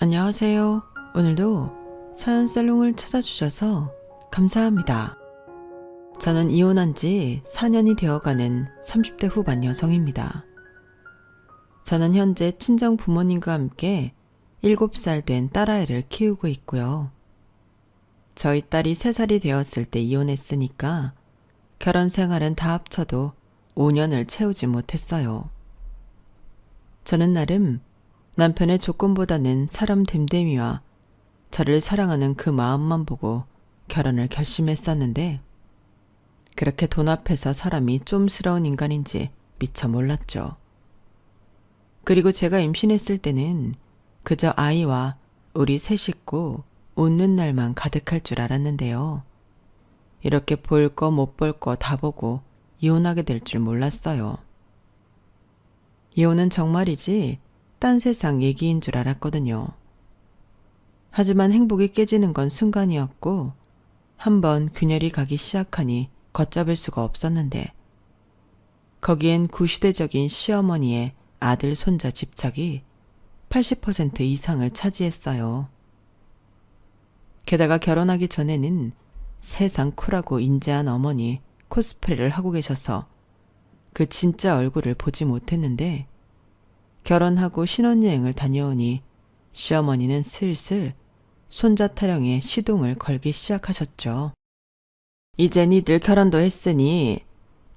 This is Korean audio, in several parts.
안녕하세요. 오늘도 사연 살롱을 찾아주셔서 감사합니다. 저는 이혼한 지 4년이 되어가는 30대 후반 여성입니다. 저는 현재 친정 부모님과 함께 7살 된 딸아이를 키우고 있고요. 저희 딸이 3살이 되었을 때 이혼했으니까 결혼 생활은 다 합쳐도 5년을 채우지 못했어요. 저는 나름 남편의 조건보다는 사람 됨됨이와 저를 사랑하는 그 마음만 보고 결혼을 결심했었는데 그렇게 돈 앞에서 사람이 좀스러운 인간인지 미처 몰랐죠. 그리고 제가 임신했을 때는 그저 아이와 우리 세 식구 웃는 날만 가득할 줄 알았는데요. 이렇게 볼 거 못 볼 거 다 보고 이혼하게 될 줄 몰랐어요. 이혼은 정말이지 딴 세상 얘기인 줄 알았거든요. 하지만 행복이 깨지는 건 순간이었고 한번 균열이 가기 시작하니 걷잡을 수가 없었는데 거기엔 구시대적인 시어머니의 아들 손자 집착이 80% 이상을 차지했어요. 게다가 결혼하기 전에는 세상 쿨하고 인자한 어머니 코스프레를 하고 계셔서 그 진짜 얼굴을 보지 못했는데 결혼하고 신혼여행을 다녀오니 시어머니는 슬슬 손자 타령에 시동을 걸기 시작하셨죠. 이제 니들 결혼도 했으니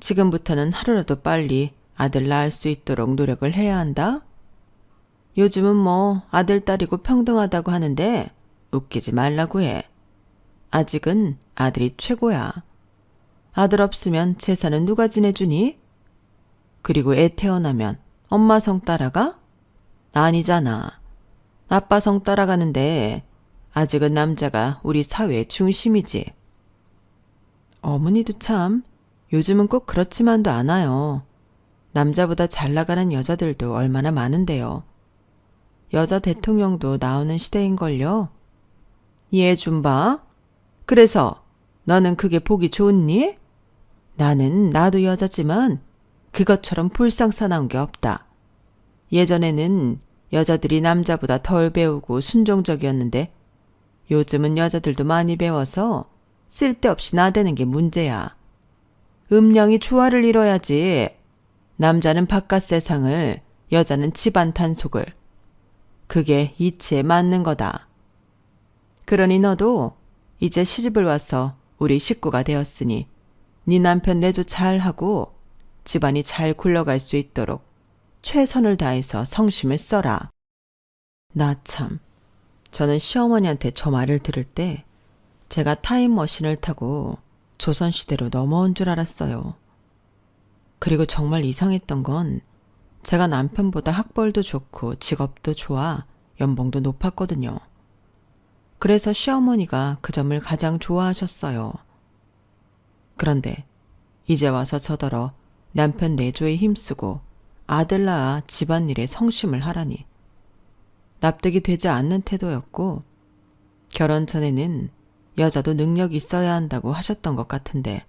지금부터는 하루라도 빨리 아들 낳을 수 있도록 노력을 해야 한다? 요즘은 뭐 아들 딸이고 평등하다고 하는데 웃기지 말라고 해. 아직은 아들이 최고야. 아들 없으면 재산은 누가 지내주니? 그리고 애 태어나면 엄마 성 따라가? 아니잖아. 아빠 성 따라가는데 아직은 남자가 우리 사회의 중심이지. 어머니도 참 요즘은 꼭 그렇지만도 않아요. 남자보다 잘 나가는 여자들도 얼마나 많은데요. 여자 대통령도 나오는 시대인걸요. 이해 좀 봐. 그래서 너는 그게 보기 좋니? 나도 여자지만 그것처럼 불상사나운 게 없다. 예전에는 여자들이 남자보다 덜 배우고 순종적이었는데 요즘은 여자들도 많이 배워서 쓸데없이 나대는 게 문제야. 음령이 조화를 이뤄야지. 남자는 바깥 세상을, 여자는 집안 단속을. 그게 이치에 맞는 거다. 그러니 너도 이제 시집을 와서 우리 식구가 되었으니 네 남편 내조 잘하고 집안이 잘 굴러갈 수 있도록 최선을 다해서 성심을 써라. 나 참, 저는 시어머니한테 저 말을 들을 때 제가 타임머신을 타고 조선시대로 넘어온 줄 알았어요. 그리고 정말 이상했던 건 제가 남편보다 학벌도 좋고 직업도 좋아 연봉도 높았거든요. 그래서 시어머니가 그 점을 가장 좋아하셨어요. 그런데 이제 와서 저더러 남편 내조에 힘쓰고 아들 낳아 집안일에 성심을 하라니 납득이 되지 않는 태도였고 결혼 전에는 여자도 능력이 있어야 한다고 하셨던 것 같은데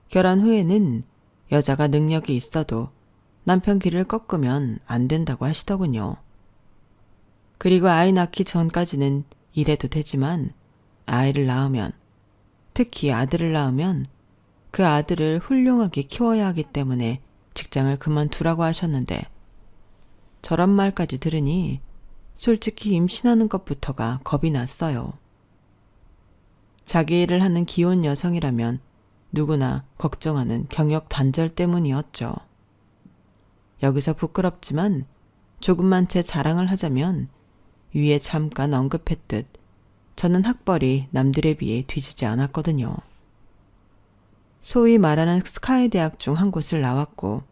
결혼 후에는 여자가 능력이 있어도 남편 길을 꺾으면 안 된다고 하시더군요. 그리고 아이 낳기 전까지는 일해도 되지만 아이를 낳으면 특히 아들을 낳으면 그 아들을 훌륭하게 키워야 하기 때문에 직장을 그만두라고 하셨는데 저런 말까지 들으니 솔직히 임신하는 것부터가 겁이 났어요. 자기 일을 하는 기혼 여성이라면 누구나 걱정하는 경력 단절 때문이었죠. 여기서 부끄럽지만 조금만 제 자랑을 하자면 위에 잠깐 언급했듯 저는 학벌이 남들에 비해 뒤지지 않았거든요. 소위 말하는 스카이 대학 중 한 곳을 나왔고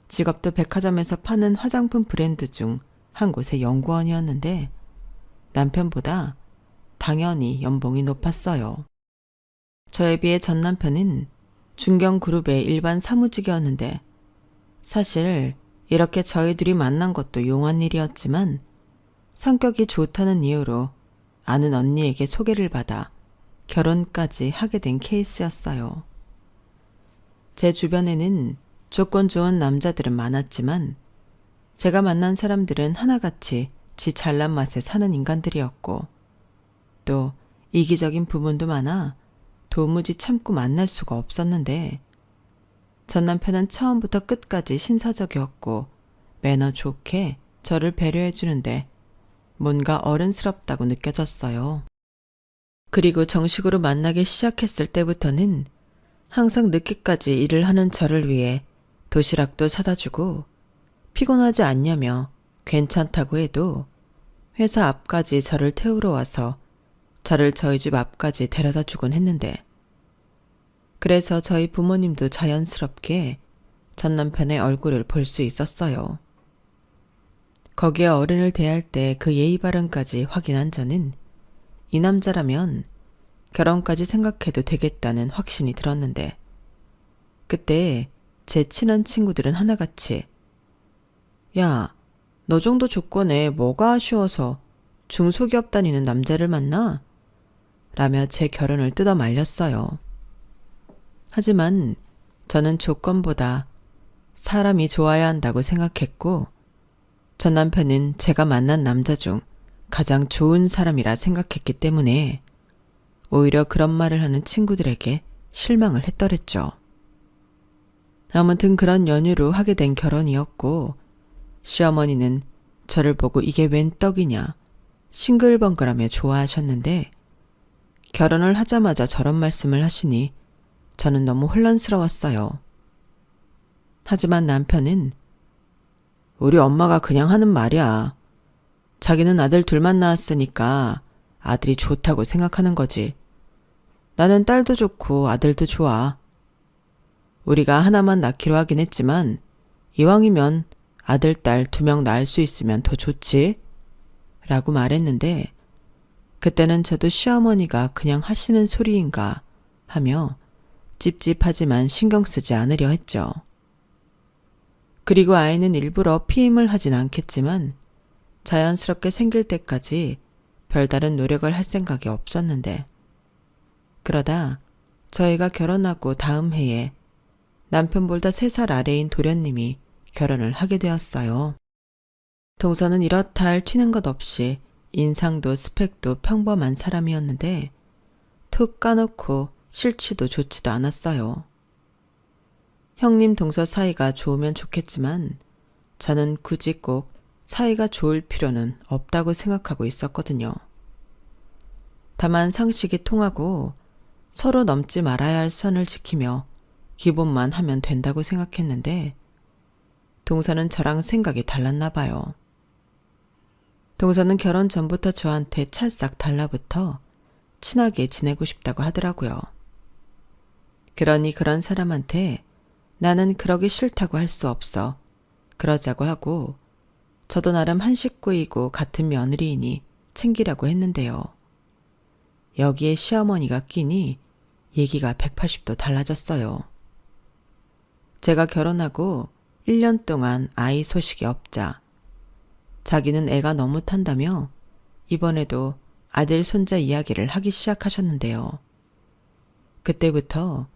직업도 백화점에서 파는 화장품 브랜드 중 한 곳의 연구원이었는데 남편보다 당연히 연봉이 높았어요. 저에 비해 전 남편은 중견그룹의 일반 사무직이었는데 사실 이렇게 저희 둘이 만난 것도 용한 일이었지만 성격이 좋다는 이유로 아는 언니에게 소개를 받아 결혼까지 하게 된 케이스였어요. 제 주변에는 조건 좋은 남자들은 많았지만 제가 만난 사람들은 하나같이 지 잘난 맛에 사는 인간들이었고 또 이기적인 부분도 많아 도무지 참고 만날 수가 없었는데 전 남편은 처음부터 끝까지 신사적이었고 매너 좋게 저를 배려해 주는데 뭔가 어른스럽다고 느껴졌어요. 그리고 정식으로 만나기 시작했을 때부터는 항상 늦게까지 일을 하는 저를 위해 도시락도 사다 주고 피곤하지 않냐며 괜찮다고 해도 회사 앞까지 저를 태우러 와서 저를 저희 집 앞까지 데려다 주곤 했는데 그래서 저희 부모님도 자연스럽게 전 남편의 얼굴을 볼 수 있었어요. 거기에 어른을 대할 때 그 예의 바른까지 확인한 저는 이 남자라면 결혼까지 생각해도 되겠다는 확신이 들었는데 그때 제 친한 친구들은 하나같이 야, 너 정도 조건에 뭐가 아쉬워서 중소기업 다니는 남자를 만나? 라며 제 결혼을 뜯어 말렸어요. 하지만 저는 조건보다 사람이 좋아야 한다고 생각했고 전 남편은 제가 만난 남자 중 가장 좋은 사람이라 생각했기 때문에 오히려 그런 말을 하는 친구들에게 실망을 했더랬죠. 아무튼 그런 연유로 하게 된 결혼이었고 시어머니는 저를 보고 이게 웬 떡이냐 싱글벙글하며 좋아하셨는데 결혼을 하자마자 저런 말씀을 하시니 저는 너무 혼란스러웠어요. 하지만 남편은 우리 엄마가 그냥 하는 말이야. 자기는 아들 둘만 낳았으니까 아들이 좋다고 생각하는 거지. 나는 딸도 좋고 아들도 좋아. 우리가 하나만 낳기로 하긴 했지만 이왕이면 아들, 딸 2명 낳을 수 있으면 더 좋지. 라고 말했는데 그때는 저도 시어머니가 그냥 하시는 소리인가 하며 찝찝하지만 신경 쓰지 않으려 했죠. 그리고 아이는 일부러 피임을 하진 않겠지만 자연스럽게 생길 때까지 별다른 노력을 할 생각이 없었는데 그러다 저희가 결혼하고 다음 해에 남편보다 3살 아래인 도련님이 결혼을 하게 되었어요. 동서는 이렇다 할 튀는 것 없이 인상도 스펙도 평범한 사람이었는데 툭 까놓고 싫지도 좋지도 않았어요. 형님 동서 사이가 좋으면 좋겠지만 저는 굳이 꼭 사이가 좋을 필요는 없다고 생각하고 있었거든요. 다만 상식이 통하고 서로 넘지 말아야 할 선을 지키며 기본만 하면 된다고 생각했는데 동서는 저랑 생각이 달랐나 봐요. 동서는 결혼 전부터 저한테 찰싹 달라붙어 친하게 지내고 싶다고 하더라고요. 그러니 그런 사람한테 나는 그러기 싫다고 할 수 없어. 그러자고 하고 저도 나름 한 식구이고 같은 며느리이니 챙기라고 했는데요. 여기에 시어머니가 끼니 얘기가 180도 달라졌어요. 제가 결혼하고 1년 동안 아이 소식이 없자 자기는 애가 너무 탄다며 이번에도 아들 손자 이야기를 하기 시작하셨는데요. 그때부터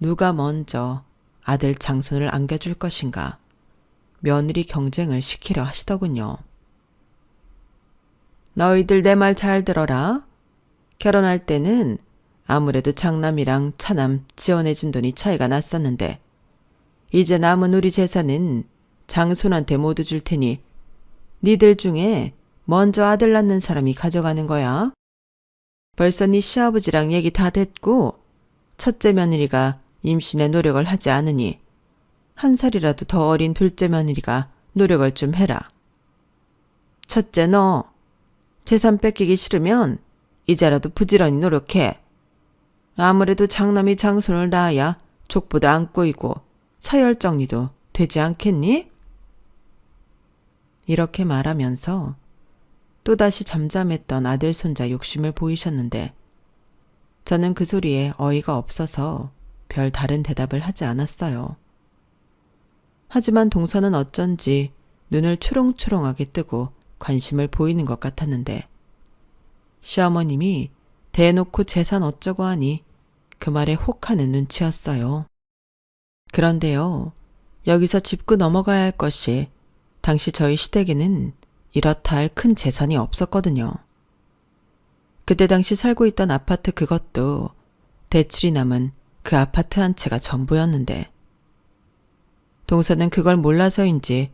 누가 먼저 아들 장손을 안겨줄 것인가 며느리 경쟁을 시키려 하시더군요. 너희들 내 말 잘 들어라. 결혼할 때는 아무래도 장남이랑 차남 지원해준 돈이 차이가 났었는데 이제 남은 우리 재산은 장손한테 모두 줄 테니 니들 중에 먼저 아들 낳는 사람이 가져가는 거야. 벌써 네 시아버지랑 얘기 다 됐고 첫째 며느리가 임신에 노력을 하지 않으니 1살이라도 더 어린 둘째 며느리가 노력을 좀 해라. 첫째 너 재산 뺏기기 싫으면 이제라도 부지런히 노력해. 아무래도 장남이 장손을 낳아야 족보도 안 꼬이고 서열 정리도 되지 않겠니? 이렇게 말하면서 또다시 잠잠했던 아들 손자 욕심을 보이셨는데 저는 그 소리에 어이가 없어서 별 다른 대답을 하지 않았어요. 하지만 동서는 어쩐지 눈을 초롱초롱하게 뜨고 관심을 보이는 것 같았는데 시어머님이 대놓고 재산 어쩌고 하니 그 말에 혹하는 눈치였어요. 그런데요, 여기서 짚고 넘어가야 할 것이 당시 저희 시댁에는 이렇다 할 큰 재산이 없었거든요. 그때 당시 살고 있던 아파트 그것도 대출이 남은 그 아파트 한 채가 전부였는데 동서는 그걸 몰라서인지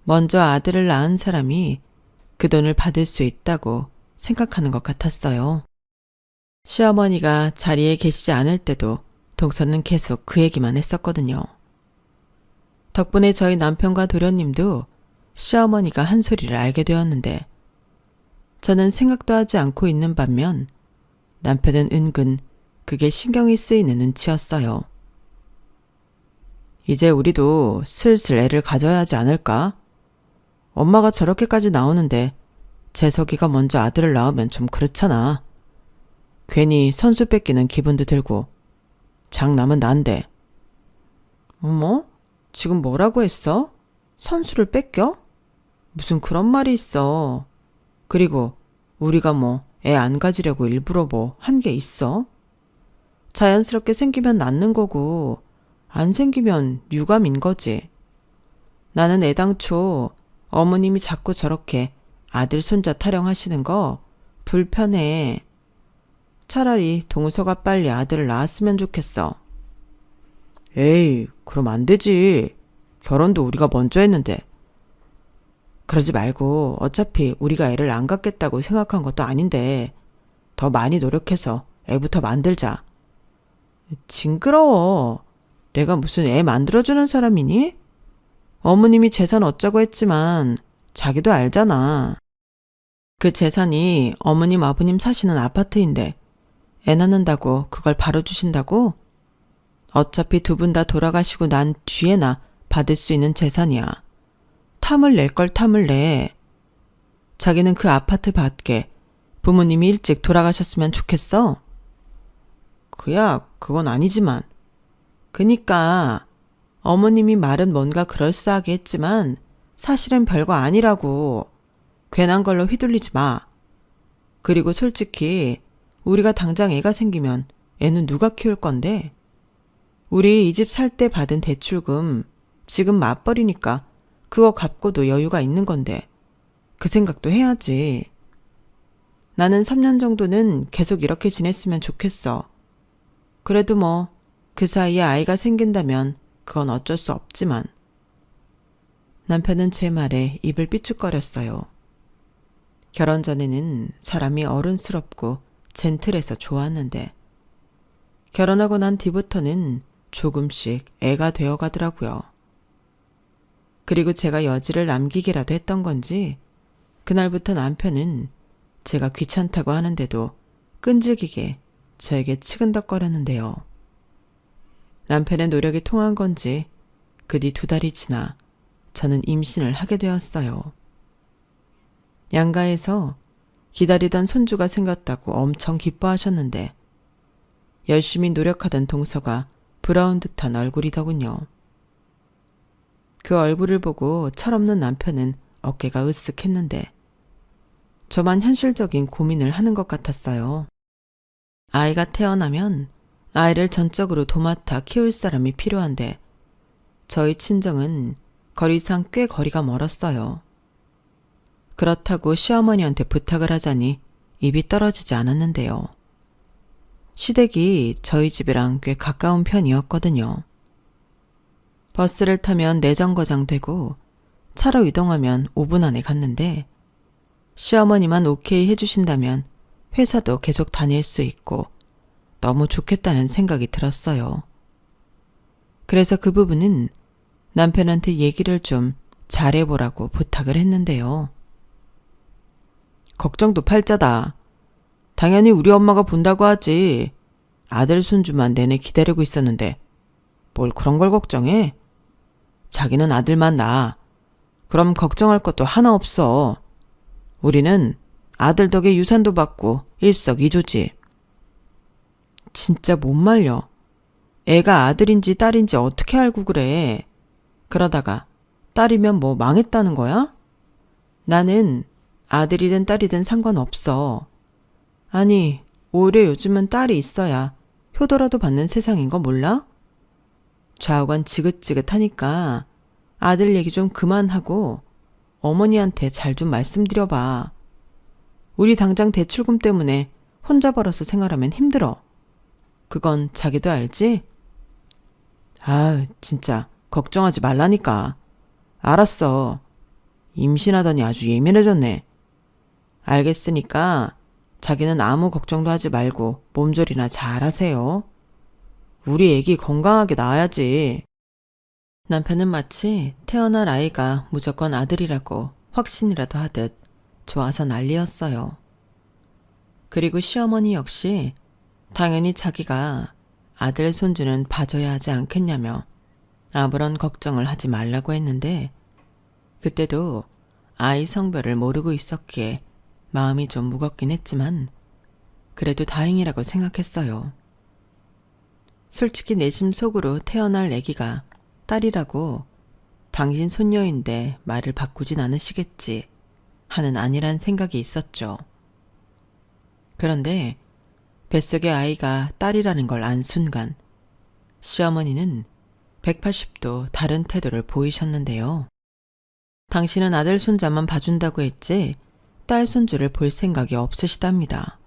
먼저 아들을 낳은 사람이 그 돈을 받을 수 있다고 생각하는 것 같았어요. 시어머니가 자리에 계시지 않을 때도 동서는 계속 그 얘기만 했었거든요. 덕분에 저희 남편과 도련님도 시어머니가 한 소리를 알게 되었는데 저는 생각도 하지 않고 있는 반면 남편은 은근 그게 신경이 쓰이는 눈치였어요. 이제 우리도 슬슬 애를 가져야 하지 않을까? 엄마가 저렇게까지 나오는데 재석이가 먼저 아들을 낳으면 좀 그렇잖아. 괜히 선수 뺏기는 기분도 들고 장남은 난데. 어머? 지금 뭐라고 했어? 선수를 뺏겨? 무슨 그런 말이 있어. 그리고 우리가 뭐 애 안 가지려고 일부러 뭐 한 게 있어? 자연스럽게 생기면 낳는 거고 안 생기면 유감인 거지. 나는 애당초 어머님이 자꾸 저렇게 아들 손자 타령하시는 거 불편해. 차라리 동서가 빨리 아들을 낳았으면 좋겠어. 에이, 그럼 안 되지. 결혼도 우리가 먼저 했는데. 그러지 말고 어차피 우리가 애를 안 갖겠다고 생각한 것도 아닌데 더 많이 노력해서 애부터 만들자. 징그러워. 내가 무슨 애 만들어주는 사람이니? 어머님이 재산 어쩌고 했지만 자기도 알잖아. 그 재산이 어머님 아버님 사시는 아파트인데 애 낳는다고 그걸 바로 주신다고? 어차피 두 분 다 돌아가시고 난 뒤에나 받을 수 있는 재산이야. 탐을 낼 걸 탐을 내. 자기는 그 아파트 받게 부모님이 일찍 돌아가셨으면 좋겠어? 그야 그건 아니지만. 그니까 어머님이 말은 뭔가 그럴싸하게 했지만 사실은 별거 아니라고. 괜한 걸로 휘둘리지 마. 그리고 솔직히 우리가 당장 애가 생기면 애는 누가 키울 건데? 우리 이 집 살 때 받은 대출금 지금 맞벌이니까 그거 갚고도 여유가 있는 건데 그 생각도 해야지. 나는 3년 정도는 계속 이렇게 지냈으면 좋겠어. 그래도 뭐 그 사이에 아이가 생긴다면 그건 어쩔 수 없지만. 남편은 제 말에 입을 삐죽거렸어요. 결혼 전에는 사람이 어른스럽고 젠틀해서 좋았는데 결혼하고 난 뒤부터는 조금씩 애가 되어가더라고요. 그리고 제가 여지를 남기기라도 했던 건지 그날부터 남편은 제가 귀찮다고 하는데도 끈질기게 저에게 치근덕거렸는데요. 남편의 노력이 통한 건지 그 뒤 2달이 지나 저는 임신을 하게 되었어요. 양가에서 기다리던 손주가 생겼다고 엄청 기뻐하셨는데 열심히 노력하던 동서가 부러운 듯한 얼굴이더군요. 그 얼굴을 보고 철없는 남편은 어깨가 으쓱했는데 저만 현실적인 고민을 하는 것 같았어요. 아이가 태어나면 아이를 전적으로 도맡아 키울 사람이 필요한데 저희 친정은 거리상 꽤 거리가 멀었어요. 그렇다고 시어머니한테 부탁을 하자니 입이 떨어지지 않았는데요. 시댁이 저희 집이랑 꽤 가까운 편이었거든요. 버스를 타면 내정거장 되고 차로 이동하면 5분 안에 갔는데 시어머니만 오케이 해주신다면 회사도 계속 다닐 수 있고 너무 좋겠다는 생각이 들었어요. 그래서 그 부분은 남편한테 얘기를 좀 잘해보라고 부탁을 했는데요. 걱정도 팔자다. 당연히 우리 엄마가 본다고 하지. 아들 손주만 내내 기다리고 있었는데 뭘 그런 걸 걱정해? 자기는 아들만 낳아. 그럼 걱정할 것도 하나 없어. 우리는 아들 덕에 유산도 받고 일석이조지. 진짜 못 말려. 애가 아들인지 딸인지 어떻게 알고 그래. 그러다가 딸이면 뭐 망했다는 거야? 나는 아들이든 딸이든 상관없어. 아니, 오히려 요즘은 딸이 있어야 효도라도 받는 세상인 거 몰라? 좌우간 지긋지긋하니까 아들 얘기 좀 그만하고 어머니한테 잘 좀 말씀드려봐. 우리 당장 대출금 때문에 혼자 벌어서 생활하면 힘들어. 그건 자기도 알지? 아, 진짜 걱정하지 말라니까. 알았어. 임신하더니 아주 예민해졌네. 알겠으니까 자기는 아무 걱정도 하지 말고 몸조리나 잘 하세요. 우리 애기 건강하게 낳아야지. 남편은 마치 태어날 아이가 무조건 아들이라고 확신이라도 하듯 좋아서 난리였어요. 그리고 시어머니 역시 당연히 자기가 아들 손주는 봐줘야 하지 않겠냐며 아무런 걱정을 하지 말라고 했는데 그때도 아이 성별을 모르고 있었기에 마음이 좀 무겁긴 했지만 그래도 다행이라고 생각했어요. 솔직히 내심 속으로 태어날 아기가 딸이라고 당신 손녀인데 말을 바꾸진 않으시겠지 하는 안일한 생각이 있었죠. 그런데 뱃속의 아이가 딸이라는 걸 안 순간 시어머니는 180도 다른 태도를 보이셨는데요. 당신은 아들 손자만 봐준다고 했지 딸 손주를 볼 생각이 없으시답니다.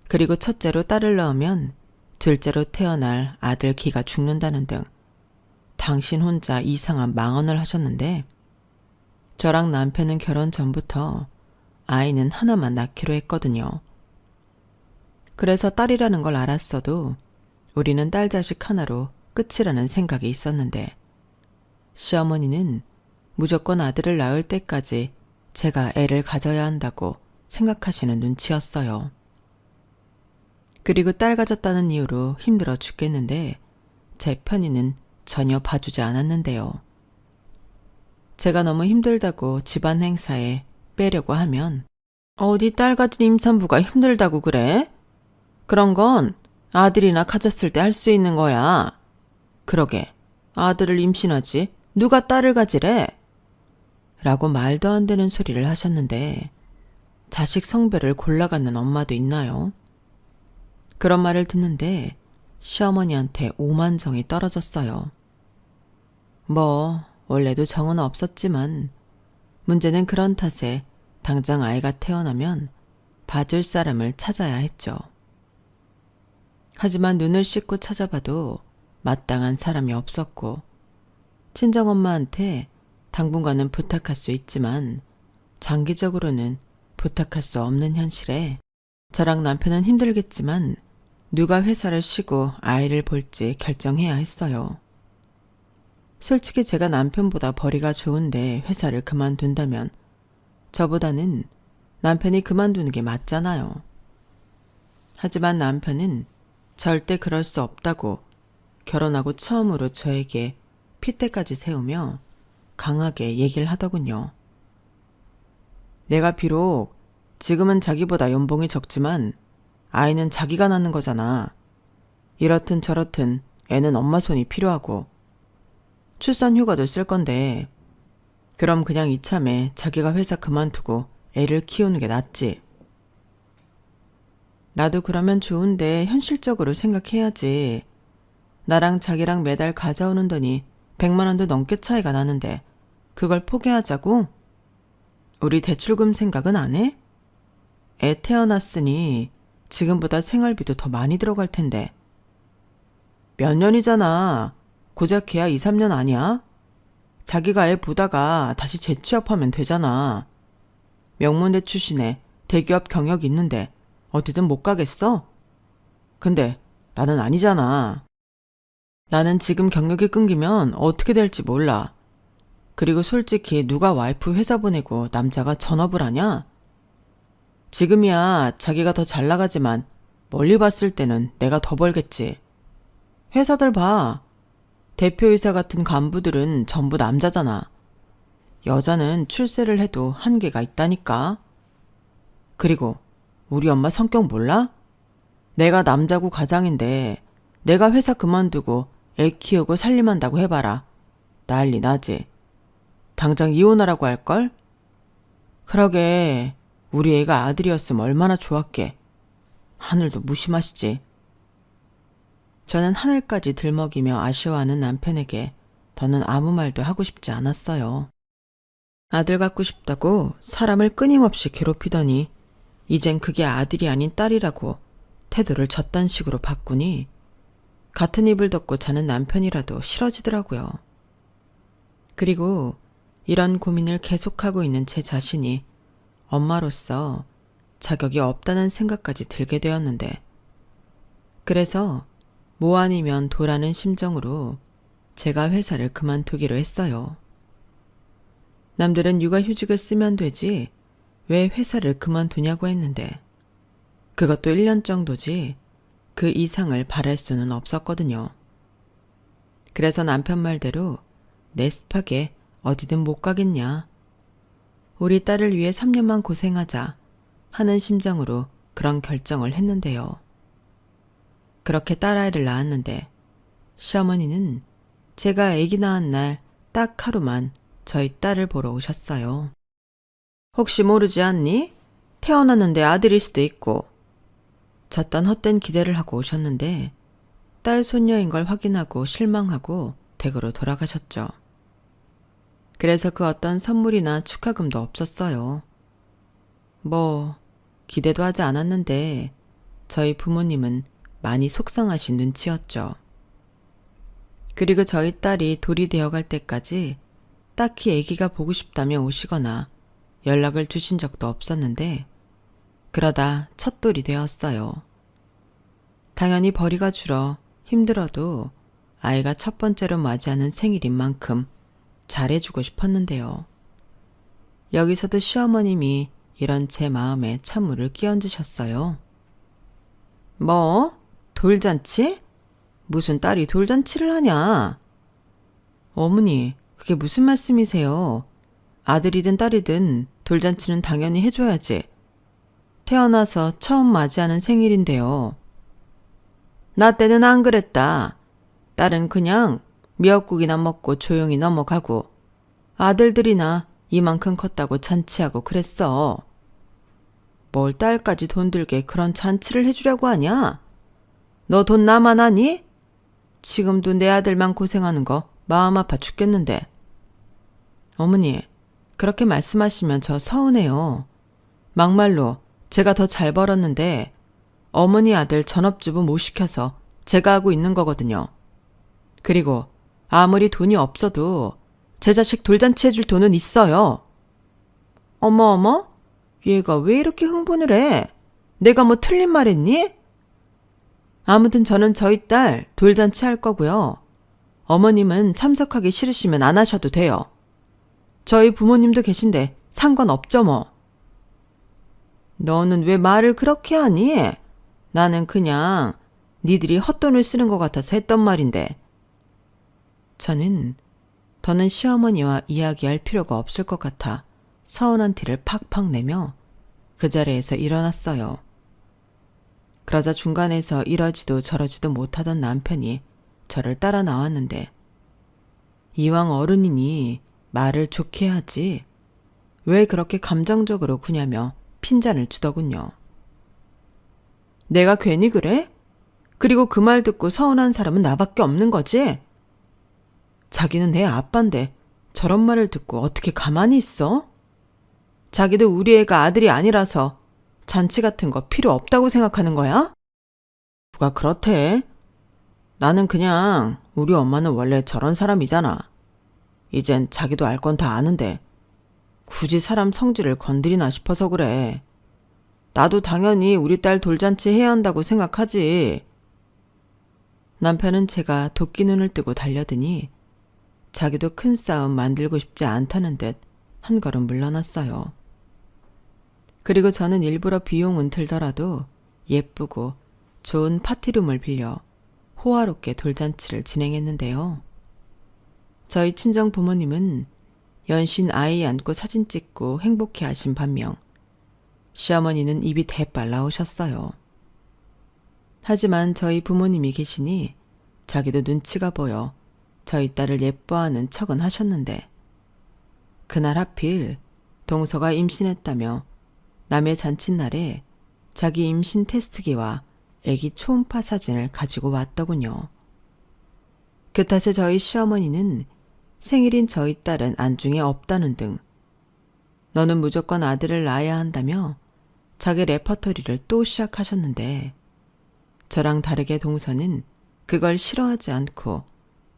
그리고 첫째로 딸을 낳으면 둘째로 태어날 아들 기가 죽는다는 등 당신 혼자 이상한 망언을 하셨는데 저랑 남편은 결혼 전부터 아이는 하나만 낳기로 했거든요. 그래서 딸이라는 걸 알았어도 우리는 딸 자식 하나로 끝이라는 생각이 있었는데 시어머니는 무조건 아들을 낳을 때까지 제가 애를 가져야 한다고 생각하시는 눈치였어요. 그리고 딸 가졌다는 이유로 힘들어 죽겠는데 제 편의는 전혀 봐주지 않았는데요. 제가 너무 힘들다고 집안 행사에 빼려고 하면 어디 딸 가진 임산부가 힘들다고 그래? 그런 건 아들이나 가졌을 때 할 수 있는 거야. 그러게 아들을 임신하지 누가 딸을 가지래? 라고 말도 안 되는 소리를 하셨는데 자식 성별을 골라갖는 엄마도 있나요? 그런 말을 듣는데 시어머니한테 오만정이 떨어졌어요. 뭐 원래도 정은 없었지만 문제는 그런 탓에 당장 아이가 태어나면 봐줄 사람을 찾아야 했죠. 하지만 눈을 씻고 찾아봐도 마땅한 사람이 없었고 친정엄마한테 당분간은 부탁할 수 있지만 장기적으로는 부탁할 수 없는 현실에 저랑 남편은 힘들겠지만 누가 회사를 쉬고 아이를 볼지 결정해야 했어요. 솔직히 제가 남편보다 벌이가 좋은데 회사를 그만둔다면 저보다는 남편이 그만두는 게 맞잖아요. 하지만 남편은 절대 그럴 수 없다고 결혼하고 처음으로 저에게 핏대까지 세우며 강하게 얘기를 하더군요. 내가 비록 지금은 자기보다 연봉이 적지만 아이는 자기가 낳는 거잖아. 이렇든 저렇든 애는 엄마 손이 필요하고 출산 휴가도 쓸 건데 그럼 그냥 이참에 자기가 회사 그만두고 애를 키우는 게 낫지. 나도 그러면 좋은데 현실적으로 생각해야지. 나랑 자기랑 매달 가져오는 돈이 100만 원도 넘게 차이가 나는데 그걸 포기하자고? 우리 대출금 생각은 안 해? 애 태어났으니 지금보다 생활비도 더 많이 들어갈 텐데. 몇 년이잖아. 고작 해야 2, 3년 아니야? 자기가 애 보다가 다시 재취업하면 되잖아. 명문대 출신에 대기업 경력 있는데 어디든 못 가겠어? 근데 나는 아니잖아. 나는 지금 경력이 끊기면 어떻게 될지 몰라. 그리고 솔직히 누가 와이프 회사 보내고 남자가 전업을 하냐? 지금이야 자기가 더 잘 나가지만 멀리 봤을 때는 내가 더 벌겠지. 회사들 봐. 대표이사 같은 간부들은 전부 남자잖아. 여자는 출세를 해도 한계가 있다니까. 그리고 우리 엄마 성격 몰라? 내가 남자고 가장인데 내가 회사 그만두고 애 키우고 살림한다고 해봐라. 난리 나지. 당장 이혼하라고 할걸? 그러게 우리 애가 아들이었으면 얼마나 좋았게. 하늘도 무심하시지. 저는 하늘까지 들먹이며 아쉬워하는 남편에게 더는 아무 말도 하고 싶지 않았어요. 아들 갖고 싶다고 사람을 끊임없이 괴롭히더니 이젠 그게 아들이 아닌 딸이라고 태도를 저딴 식으로 바꾸니 같은 이불 덮고 자는 남편이라도 싫어지더라고요. 그리고 이런 고민을 계속하고 있는 제 자신이 엄마로서 자격이 없다는 생각까지 들게 되었는데, 그래서 뭐 아니면 도라는 심정으로 제가 회사를 그만두기로 했어요. 남들은 육아휴직을 쓰면 되지 왜 회사를 그만두냐고 했는데, 그것도 1년 정도지 그 이상을 바랄 수는 없었거든요. 그래서 남편 말대로 내 습하게 어디든 못 가겠냐. 우리 딸을 위해 3년만 고생하자 하는 심정으로 그런 결정을 했는데요. 그렇게 딸아이를 낳았는데 시어머니는 제가 아기 낳은 날 딱 하루만 저희 딸을 보러 오셨어요. 혹시 모르지 않니? 태어났는데 아들일 수도 있고. 저딴 헛된 기대를 하고 오셨는데 딸 손녀인 걸 확인하고 실망하고 댁으로 돌아가셨죠. 그래서 그 어떤 선물이나 축하금도 없었어요. 뭐 기대도 하지 않았는데 저희 부모님은 많이 속상하신 눈치였죠. 그리고 저희 딸이 돌이 되어갈 때까지 딱히 아기가 보고 싶다며 오시거나 연락을 주신 적도 없었는데, 그러다 첫 돌이 되었어요. 당연히 벌이가 줄어 힘들어도 아이가 첫 번째로 맞이하는 생일인 만큼 잘해주고 싶었는데요. 여기서도 시어머님이 이런 제 마음에 찬물을 끼얹으셨어요. 뭐? 돌잔치? 무슨 딸이 돌잔치를 하냐? 어머니, 그게 무슨 말씀이세요? 아들이든 딸이든 돌잔치는 당연히 해줘야지. 태어나서 처음 맞이하는 생일인데요. 나 때는 안 그랬다. 딸은 그냥 미역국이나 먹고 조용히 넘어가고 아들들이나 이만큼 컸다고 잔치하고 그랬어. 뭘 딸까지 돈 들게 그런 잔치를 해주려고 하냐? 너 돈 나만 하니? 지금도 내 아들만 고생하는 거 마음 아파 죽겠는데. 어머니, 그렇게 말씀하시면 저 서운해요. 막말로 제가 더 잘 벌었는데 어머니 아들 전업주부 못 시켜서 제가 하고 있는 거거든요. 그리고 아무리 돈이 없어도 제 자식 돌잔치 해줄 돈은 있어요. 어머, 얘가 왜 이렇게 흥분을 해? 내가 뭐 틀린 말 했니? 아무튼 저는 저희 딸 돌잔치 할 거고요. 어머님은 참석하기 싫으시면 안 하셔도 돼요. 저희 부모님도 계신데 상관없죠 뭐. 너는 왜 말을 그렇게 하니? 나는 그냥 니들이 헛돈을 쓰는 것 같아서 했던 말인데. 저는 더는 시어머니와 이야기할 필요가 없을 것 같아 서운한 티를 팍팍 내며 그 자리에서 일어났어요. 그러자 중간에서 이러지도 저러지도 못하던 남편이 저를 따라 나왔는데, 이왕 어른이니 말을 좋게 하지 왜 그렇게 감정적으로 구냐며 핀잔을 주더군요. 내가 괜히 그래? 그리고 그 말 듣고 서운한 사람은 나밖에 없는 거지? 자기는 내 아빠인데 저런 말을 듣고 어떻게 가만히 있어? 자기도 우리 애가 아들이 아니라서 잔치 같은 거 필요 없다고 생각하는 거야? 누가 그렇대? 나는 그냥 우리 엄마는 원래 저런 사람이잖아. 이젠 자기도 알 건 다 아는데 굳이 사람 성질을 건드리나 싶어서 그래. 나도 당연히 우리 딸 돌잔치 해야 한다고 생각하지. 남편은 제가 도끼 눈을 뜨고 달려드니 자기도 큰 싸움 만들고 싶지 않다는 듯 한 걸음 물러났어요. 그리고 저는 일부러 비용은 들더라도 예쁘고 좋은 파티룸을 빌려 호화롭게 돌잔치를 진행했는데요. 저희 친정 부모님은 연신 아이 안고 사진 찍고 행복해 하신 반면 시어머니는 입이 대빨 나오셨어요. 하지만 저희 부모님이 계시니 자기도 눈치가 보여 저희 딸을 예뻐하는 척은 하셨는데, 그날 하필 동서가 임신했다며 남의 잔칫날에 자기 임신 테스트기와 아기 초음파 사진을 가지고 왔더군요. 그 탓에 저희 시어머니는 생일인 저희 딸은 안중에 없다는 등 너는 무조건 아들을 낳아야 한다며 자기 레퍼토리를 또 시작하셨는데 저랑 다르게 동서는 그걸 싫어하지 않고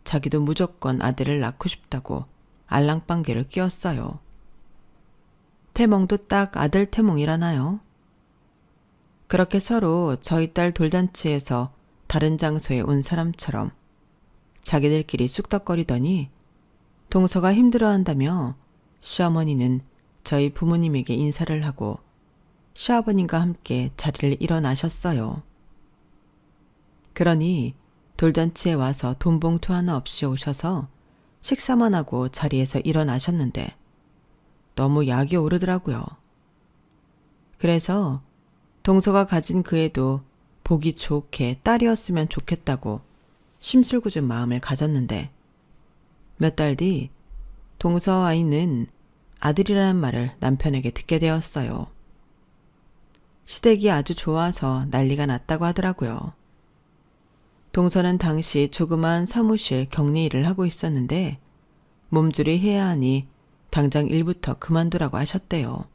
자기도 무조건 아들을 낳고 싶다고 알랑방귀를 뀌었어요. 태몽도 딱 아들 태몽이라나요? 그렇게 서로 저희 딸 돌잔치에서 다른 장소에 온 사람처럼 자기들끼리 쑥덕거리더니 동서가 힘들어한다며 시어머니는 저희 부모님에게 인사를 하고 시아버님과 함께 자리를 일어나셨어요. 그러니 돌잔치에 와서 돈봉투 하나 없이 오셔서 식사만 하고 자리에서 일어나셨는데 너무 약이 오르더라고요. 그래서 동서가 가진 그 애도 보기 좋게 딸이었으면 좋겠다고 심술궂은 마음을 가졌는데 몇 달 뒤 동서 아이는 아들이라는 말을 남편에게 듣게 되었어요. 시댁이 아주 좋아서 난리가 났다고 하더라고요. 동서는 당시 조그마한 사무실 격리 일을 하고 있었는데 몸조리 해야 하니 당장 일부터 그만두라고 하셨대요.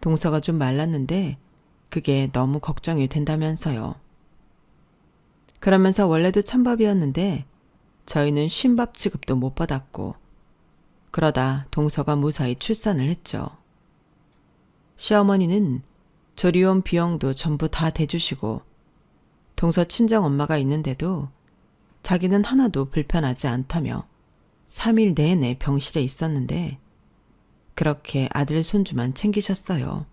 동서가 좀 말랐는데 그게 너무 걱정이 된다면서요. 그러면서 원래도 찬밥이었는데 저희는 쉰밥 취급도 못 받았고 그러다 동서가 무사히 출산을 했죠. 시어머니는 조리원 비용도 전부 다 대주시고 동서 친정엄마가 있는데도 자기는 하나도 불편하지 않다며 3일 내내 병실에 있었는데 그렇게 아들 손주만 챙기셨어요.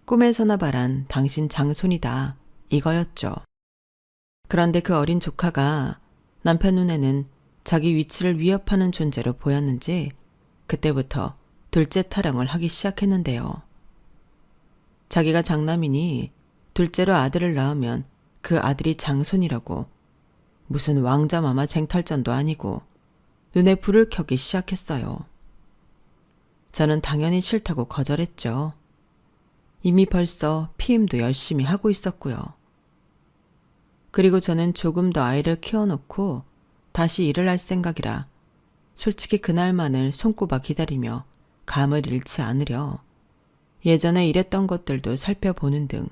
꿈에서나 바란 당신 장손이다 이거였죠. 그런데 그 어린 조카가 남편 눈에는 자기 위치를 위협하는 존재로 보였는지 그때부터 둘째 타령을 하기 시작했는데요. 자기가 장남이니 둘째로 아들을 낳으면 그 아들이 장손이라고 무슨 왕자마마 쟁탈전도 아니고 눈에 불을 켜기 시작했어요. 저는 당연히 싫다고 거절했죠. 이미 벌써 피임도 열심히 하고 있었고요. 그리고 저는 조금 더 아이를 키워놓고 다시 일을 할 생각이라 솔직히 그날만을 손꼽아 기다리며 감을 잃지 않으려 예전에 일했던 것들도 살펴보는 등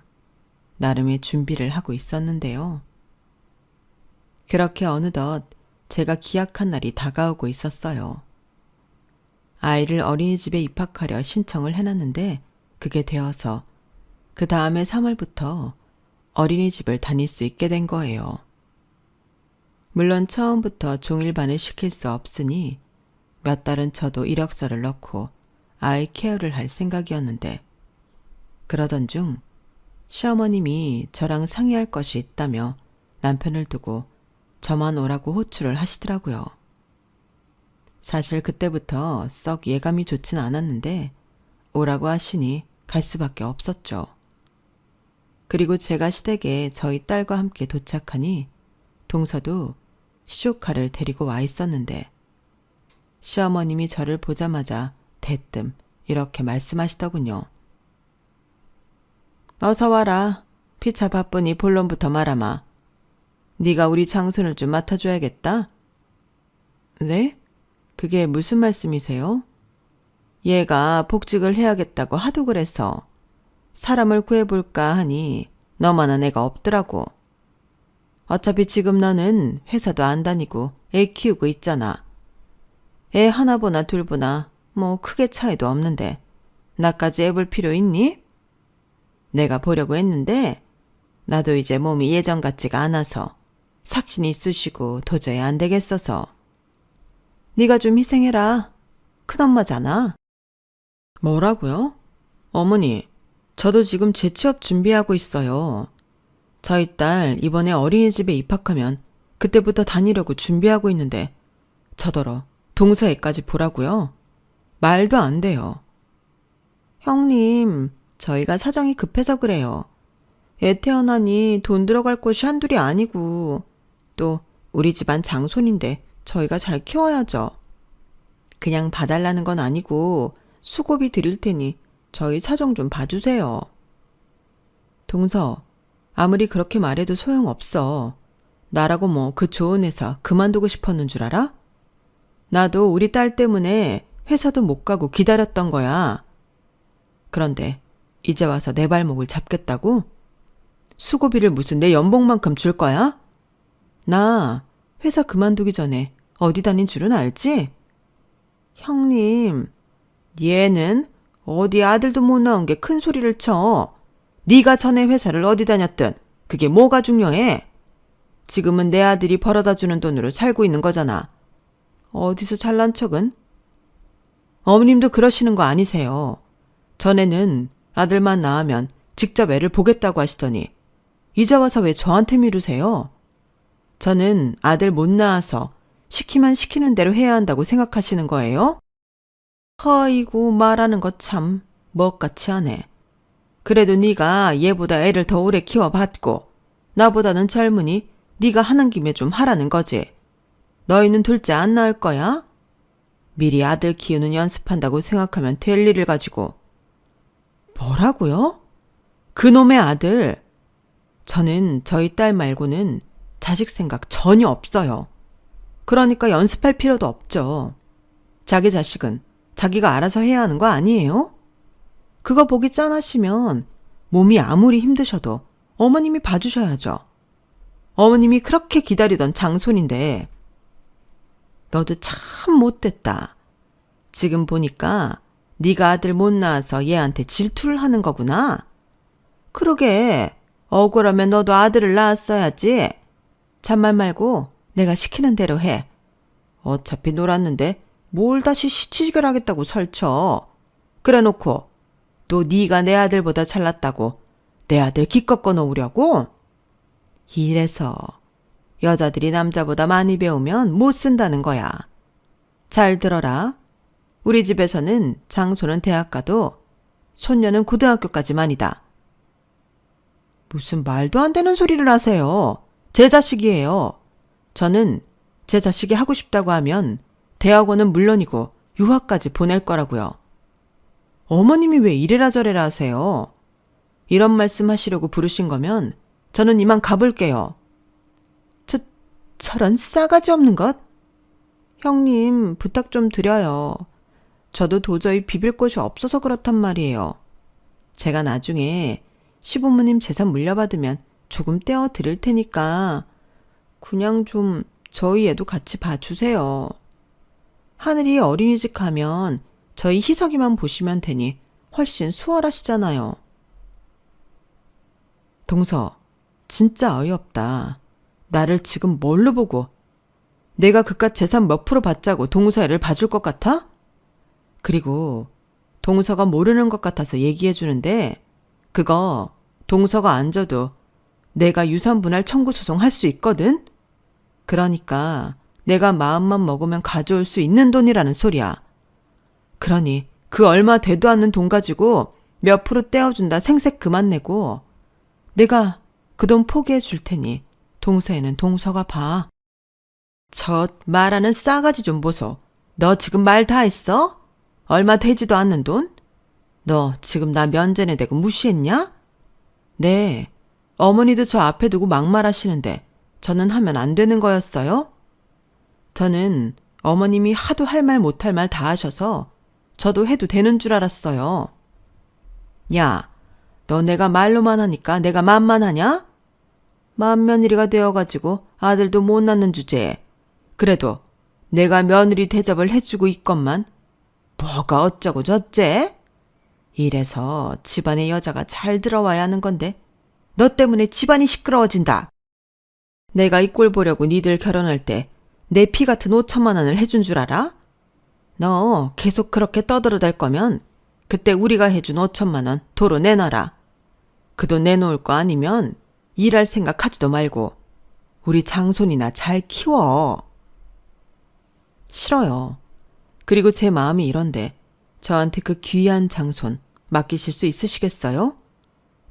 나름의 준비를 하고 있었는데요. 그렇게 어느덧 제가 기약한 날이 다가오고 있었어요. 아이를 어린이집에 입학하려 신청을 해놨는데 그게 되어서 그 다음에 3월부터 어린이집을 다닐 수 있게 된 거예요. 물론 처음부터 종일반을 시킬 수 없으니 몇 달은 저도 이력서를 넣고 아이 케어를 할 생각이었는데 그러던 중 시어머님이 저랑 상의할 것이 있다며 남편을 두고 저만 오라고 호출을 하시더라고요. 사실 그때부터 썩 예감이 좋진 않았는데 오라고 하시니 갈 수밖에 없었죠. 그리고 제가 시댁에 저희 딸과 함께 도착하니 동서도 시조카를 데리고 와 있었는데 시어머님이 저를 보자마자 대뜸 이렇게 말씀하시더군요. 어서 와라. 피차 바쁘니 본론부터 말아마. 네가 우리 장손을 좀 맡아줘야겠다. 네? 그게 무슨 말씀이세요? 얘가 복직을 해야겠다고 하도 그래서 사람을 구해볼까 하니 너만한 애가 없더라고. 어차피 지금 너는 회사도 안 다니고 애 키우고 있잖아. 애 하나 보나 둘 보나 뭐 크게 차이도 없는데 나까지 애 볼 필요 있니? 내가 보려고 했는데 나도 이제 몸이 예전 같지가 않아서 삭신이 쑤시고 도저히 안 되겠어서. 네가 좀 희생해라. 큰엄마잖아. 뭐라고요? 어머니, 저도 지금 재취업 준비하고 있어요. 저희 딸 이번에 어린이집에 입학하면 그때부터 다니려고 준비하고 있는데 저더러 동서 애까지 보라고요? 말도 안 돼요. 형님, 저희가 사정이 급해서 그래요. 애 태어나니 돈 들어갈 곳이 한둘이 아니고 또 우리 집안 장손인데 저희가 잘 키워야죠. 그냥 봐달라는 건 아니고 수고비 드릴 테니 저희 사정 좀 봐주세요. 동서, 아무리 그렇게 말해도 소용없어. 나라고 뭐 그 좋은 회사 그만두고 싶었는 줄 알아? 나도 우리 딸 때문에 회사도 못 가고 기다렸던 거야. 그런데 이제 와서 내 발목을 잡겠다고? 수고비를 무슨 내 연봉만큼 줄 거야? 나 회사 그만두기 전에 어디 다닌 줄은 알지? 형님, 얘는 어디 아들도 못 낳은 게 큰 소리를 쳐. 네가 전에 회사를 어디 다녔든 그게 뭐가 중요해? 지금은 내 아들이 벌어다 주는 돈으로 살고 있는 거잖아. 어디서 잘난 척은? 어머님도 그러시는 거 아니세요. 전에는 아들만 낳으면 직접 애를 보겠다고 하시더니 이제 와서 왜 저한테 미루세요? 저는 아들 못 낳아서 시키면 시키는 대로 해야 한다고 생각하시는 거예요? 아이고, 말하는 거 참 멋같이 하네. 그래도 네가 얘보다 애를 더 오래 키워봤고 나보다는 젊으니 네가 하는 김에 좀 하라는 거지. 너희는 둘째 안 낳을 거야? 미리 아들 키우는 연습한다고 생각하면 될 일을 가지고. 뭐라고요? 그놈의 아들. 저는 저희 딸 말고는 자식 생각 전혀 없어요. 그러니까 연습할 필요도 없죠. 자기 자식은 자기가 알아서 해야 하는 거 아니에요? 그거 보기 짠하시면 몸이 아무리 힘드셔도 어머님이 봐주셔야죠. 어머님이 그렇게 기다리던 장손인데. 너도 참 못됐다. 지금 보니까 네가 아들 못 낳아서 얘한테 질투를 하는 거구나. 그러게, 억울하면 너도 아들을 낳았어야지. 잔말 말고 내가 시키는 대로 해. 어차피 놀았는데 뭘 다시 시치기를 하겠다고 설쳐. 그래놓고 또 네가 내 아들보다 잘났다고 내 아들 기껏 꺼놓으려고? 이래서 여자들이 남자보다 많이 배우면 못 쓴다는 거야. 잘 들어라. 우리 집에서는 장손은 대학 가도 손녀는 고등학교까지만이다. 무슨 말도 안 되는 소리를 하세요. 제 자식이에요. 저는 제 자식이 하고 싶다고 하면 대학원은 물론이고 유학까지 보낼 거라고요. 어머님이 왜 이래라 저래라 하세요? 이런 말씀 하시려고 부르신 거면 저는 이만 가볼게요. 저런 싸가지 없는 것? 형님, 부탁 좀 드려요. 저도 도저히 비빌 곳이 없어서 그렇단 말이에요. 제가 나중에 시부모님 재산 물려받으면 조금 떼어 드릴 테니까 그냥 좀 저희 애도 같이 봐주세요. 하늘이 어린이집 가면 저희 희석이만 보시면 되니 훨씬 수월하시잖아요. 동서, 진짜 어이없다. 나를 지금 뭘로 보고 내가 그깟 재산 몇 프로 받자고 동서 애를 봐줄 것 같아? 그리고 동서가 모르는 것 같아서 얘기해 주는데 그거 동서가 안 줘도 내가 유산분할 청구 소송할 수 있거든? 그러니까 내가 마음만 먹으면 가져올 수 있는 돈이라는 소리야. 그러니 그 얼마 되도 않는 돈 가지고 몇 프로 떼어준다 생색 그만 내고 내가 그 돈 포기해 줄 테니 동서애는 동서가 봐. 저 말하는 싸가지 좀 보소. 너 지금 말 다 했어? 얼마 되지도 않는 돈? 너 지금 나 면전에 대고 무시했냐? 네, 어머니도 저 앞에 두고 막말하시는데 저는 하면 안 되는 거였어요? 저는 어머님이 하도 할 말 못할 말 다 하셔서 저도 해도 되는 줄 알았어요. 야, 너 내가 말로만 하니까 내가 맘만 하냐? 맏며느리가 되어가지고 아들도 못 낳는 주제에 그래도 내가 며느리 대접을 해주고 있건만 뭐가 어쩌고 저째? 이래서 집안에 여자가 잘 들어와야 하는 건데 너 때문에 집안이 시끄러워진다. 내가 이 꼴 보려고 니들 결혼할 때 내 피 같은 5천만 원을 해준 줄 알아? 너 계속 그렇게 떠들어댈 거면 그때 우리가 해준 5천만 원 도로 내놔라. 그 돈 내놓을 거 아니면 일할 생각하지도 말고 우리 장손이나 잘 키워. 싫어요. 그리고 제 마음이 이런데 저한테 그 귀한 장손 맡기실 수 있으시겠어요?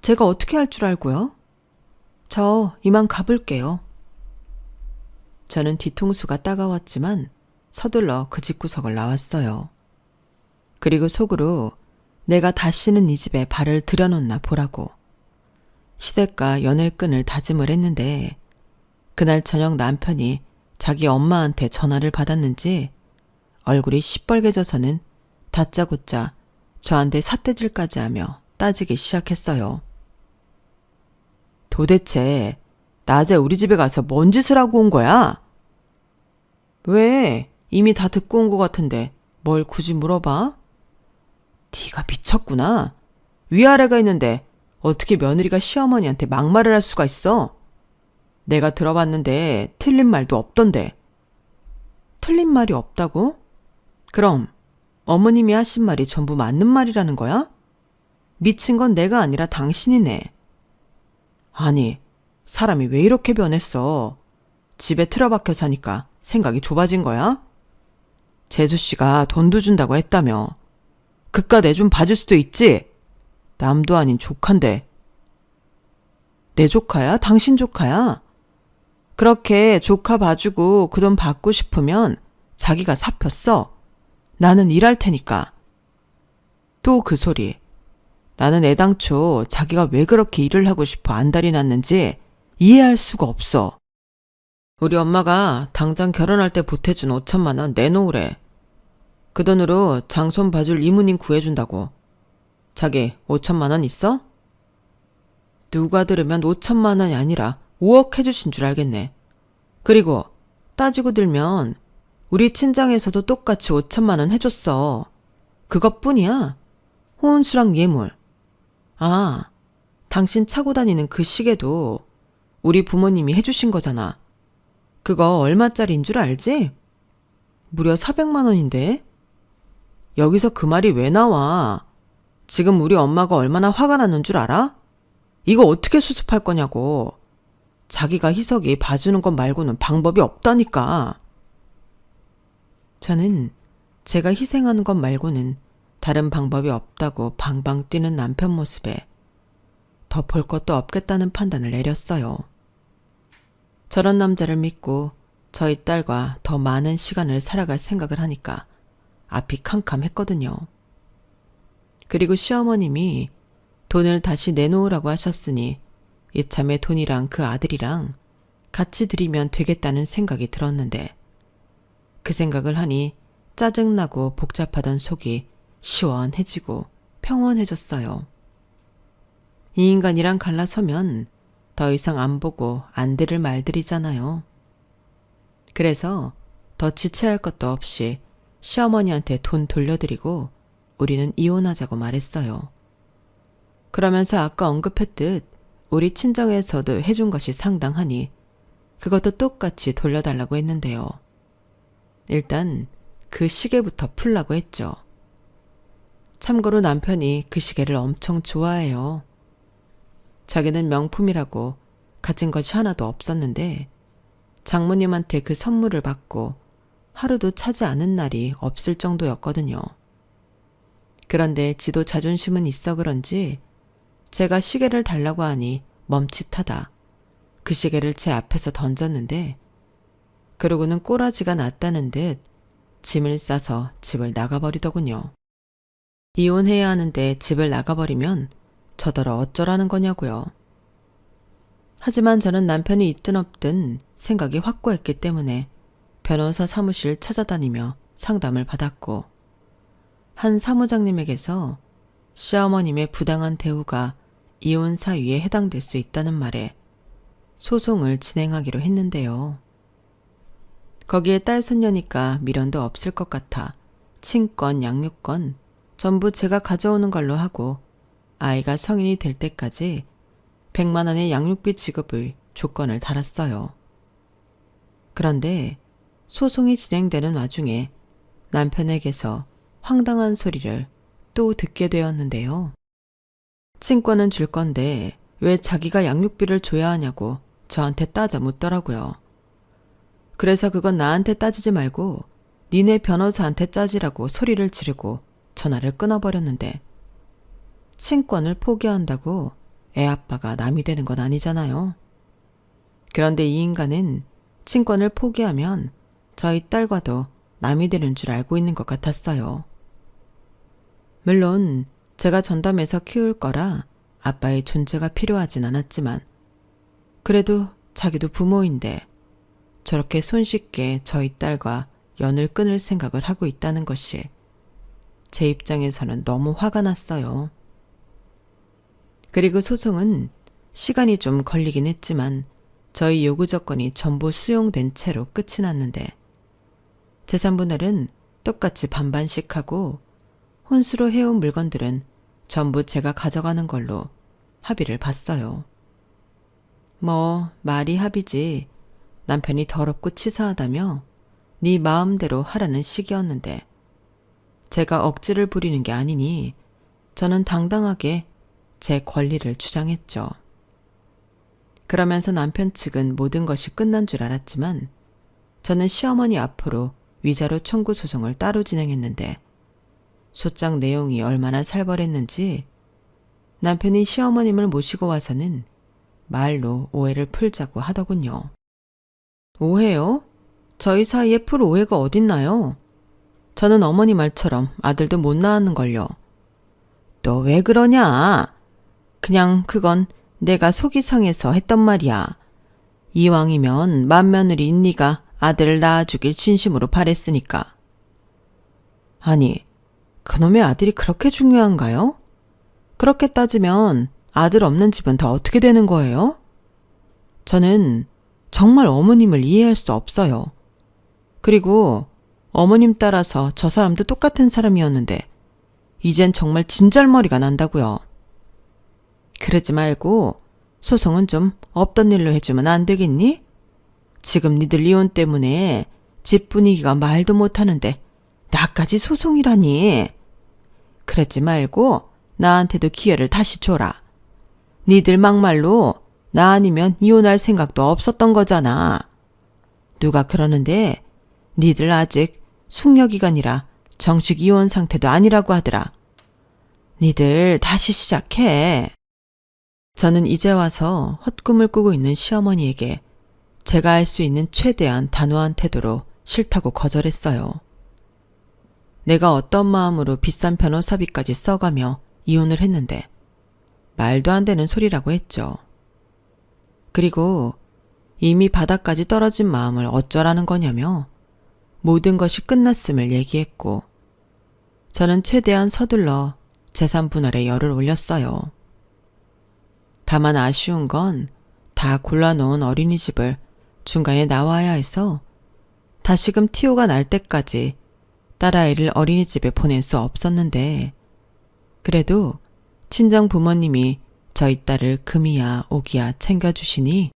제가 어떻게 할 줄 알고요? 저 이만 가볼게요. 저는 뒤통수가 따가웠지만 서둘러 그 집구석을 나왔어요. 그리고 속으로 내가 다시는 이 집에 발을 들여놓나 보라고. 시댁과 연애 끈을 다짐을 했는데 그날 저녁 남편이 자기 엄마한테 전화를 받았는지 얼굴이 시뻘개져서는 다짜고짜 저한테 삿대질까지 하며 따지기 시작했어요. 도대체 낮에 우리 집에 가서 뭔 짓을 하고 온 거야? 왜? 이미 다 듣고 온 것 같은데 뭘 굳이 물어봐? 네가 미쳤구나. 위아래가 있는데 어떻게 며느리가 시어머니한테 막말을 할 수가 있어? 내가 들어봤는데 틀린 말도 없던데. 틀린 말이 없다고? 그럼 어머님이 하신 말이 전부 맞는 말이라는 거야? 미친 건 내가 아니라 당신이네. 아니, 사람이 왜 이렇게 변했어? 집에 틀어박혀 사니까 생각이 좁아진 거야? 재수씨가 돈도 준다고 했다며. 그깟 내 좀 봐줄 수도 있지? 남도 아닌 조카인데. 내 조카야? 당신 조카야? 그렇게 조카 봐주고 그 돈 받고 싶으면 자기가 사표 써. 나는 일할 테니까. 또 그 소리. 나는 애당초 자기가 왜 그렇게 일을 하고 싶어 안달이 났는지 이해할 수가 없어. 우리 엄마가 당장 결혼할 때 보태준 5천만 원 내놓으래. 그 돈으로 장손 봐줄 이모님 구해준다고. 자기 5천만 원 있어? 누가 들으면 5천만 원이 아니라 5억 해주신 줄 알겠네. 그리고 따지고 들면 우리 친정에서도 똑같이 5천만 원 해줬어. 그것뿐이야. 혼수랑 예물. 아, 당신 차고 다니는 그 시계도 우리 부모님이 해주신 거잖아. 그거 얼마짜리인 줄 알지? 무려 400만 원인데? 여기서 그 말이 왜 나와? 지금 우리 엄마가 얼마나 화가 나는 줄 알아? 이거 어떻게 수습할 거냐고. 자기가 희석이 봐주는 것 말고는 방법이 없다니까. 저는 제가 희생하는 것 말고는 다른 방법이 없다고 방방 뛰는 남편 모습에 더 볼 것도 없겠다는 판단을 내렸어요. 저런 남자를 믿고 저희 딸과 더 많은 시간을 살아갈 생각을 하니까 앞이 캄캄했거든요. 그리고 시어머님이 돈을 다시 내놓으라고 하셨으니 이참에 돈이랑 그 아들이랑 같이 드리면 되겠다는 생각이 들었는데 그 생각을 하니 짜증나고 복잡하던 속이 시원해지고 평온해졌어요. 이 인간이랑 갈라서면 더 이상 안 보고 안 들을 말들이잖아요. 그래서 더 지체할 것도 없이 시어머니한테 돈 돌려드리고 우리는 이혼하자고 말했어요. 그러면서 아까 언급했듯 우리 친정에서도 해준 것이 상당하니 그것도 똑같이 돌려달라고 했는데요. 일단 그 시계부터 풀라고 했죠. 참고로 남편이 그 시계를 엄청 좋아해요. 자기는 명품이라고 가진 것이 하나도 없었는데 장모님한테 그 선물을 받고 하루도 차지 않은 날이 없을 정도였거든요. 그런데 지도 자존심은 있어 그런지 제가 시계를 달라고 하니 멈칫하다 그 시계를 제 앞에서 던졌는데 그러고는 꼬라지가 났다는 듯 짐을 싸서 집을 나가버리더군요. 이혼해야 하는데 집을 나가버리면 저더러 어쩌라는 거냐고요. 하지만 저는 남편이 있든 없든 생각이 확고했기 때문에 변호사 사무실 찾아다니며 상담을 받았고 한 사무장님에게서 시어머님의 부당한 대우가 이혼 사유에 해당될 수 있다는 말에 소송을 진행하기로 했는데요. 거기에 딸 손녀니까 미련도 없을 것 같아 친권, 양육권 전부 제가 가져오는 걸로 하고 아이가 성인이 될 때까지 100만 원의 양육비 지급을 조건을 달았어요. 그런데 소송이 진행되는 와중에 남편에게서 황당한 소리를 또 듣게 되었는데요. 친권은 줄 건데 왜 자기가 양육비를 줘야 하냐고 저한테 따져 묻더라고요. 그래서 그건 나한테 따지지 말고 니네 변호사한테 따지라고 소리를 지르고 전화를 끊어버렸는데 친권을 포기한다고 애 아빠가 남이 되는 건 아니잖아요. 그런데 이 인간은 친권을 포기하면 저희 딸과도 남이 되는 줄 알고 있는 것 같았어요. 물론 제가 전담해서 키울 거라 아빠의 존재가 필요하진 않았지만 그래도 자기도 부모인데 저렇게 손쉽게 저희 딸과 연을 끊을 생각을 하고 있다는 것이 제 입장에서는 너무 화가 났어요. 그리고 소송은 시간이 좀 걸리긴 했지만 저희 요구 조건이 전부 수용된 채로 끝이 났는데 재산분할은 똑같이 반반씩 하고 혼수로 해온 물건들은 전부 제가 가져가는 걸로 합의를 봤어요. 뭐 말이 합의지 남편이 더럽고 치사하다며 네 마음대로 하라는 식이었는데 제가 억지를 부리는 게 아니니 저는 당당하게 제 권리를 주장했죠. 그러면서 남편 측은 모든 것이 끝난 줄 알았지만 저는 시어머니 앞으로 위자료 청구 소송을 따로 진행했는데 소장 내용이 얼마나 살벌했는지 남편이 시어머님을 모시고 와서는 말로 오해를 풀자고 하더군요. 오해요? 저희 사이에 풀 오해가 어딨나요? 저는 어머니 말처럼 아들도 못 낳았는걸요. 너 왜 그러냐? 그냥 그건 내가 속이 상해서 했던 말이야. 이왕이면 맏며느리인 네가 아들을 낳아주길 진심으로 바랬으니까. 아니, 그놈의 아들이 그렇게 중요한가요? 그렇게 따지면 아들 없는 집은 다 어떻게 되는 거예요? 저는 정말 어머님을 이해할 수 없어요. 그리고 어머님 따라서 저 사람도 똑같은 사람이었는데 이젠 정말 진절머리가 난다고요. 그러지 말고 소송은 좀 없던 일로 해주면 안 되겠니? 지금 니들 이혼 때문에 집 분위기가 말도 못하는데 나까지 소송이라니. 그러지 말고 나한테도 기회를 다시 줘라. 니들 막말로 나 아니면 이혼할 생각도 없었던 거잖아. 누가 그러는데 니들 아직 숙려기간이라 정식 이혼 상태도 아니라고 하더라. 니들 다시 시작해. 저는 이제 와서 헛꿈을 꾸고 있는 시어머니에게 제가 할 수 있는 최대한 단호한 태도로 싫다고 거절했어요. 내가 어떤 마음으로 비싼 변호사비까지 써가며 이혼을 했는데 말도 안 되는 소리라고 했죠. 그리고 이미 바닥까지 떨어진 마음을 어쩌라는 거냐며 모든 것이 끝났음을 얘기했고 저는 최대한 서둘러 재산 분할에 열을 올렸어요. 다만 아쉬운 건 다 골라놓은 어린이집을 중간에 나와야 해서 다시금 티오가 날 때까지 딸아이를 어린이집에 보낼 수 없었는데 그래도 친정 부모님이 저희 딸을 금이야 오기야 챙겨주시니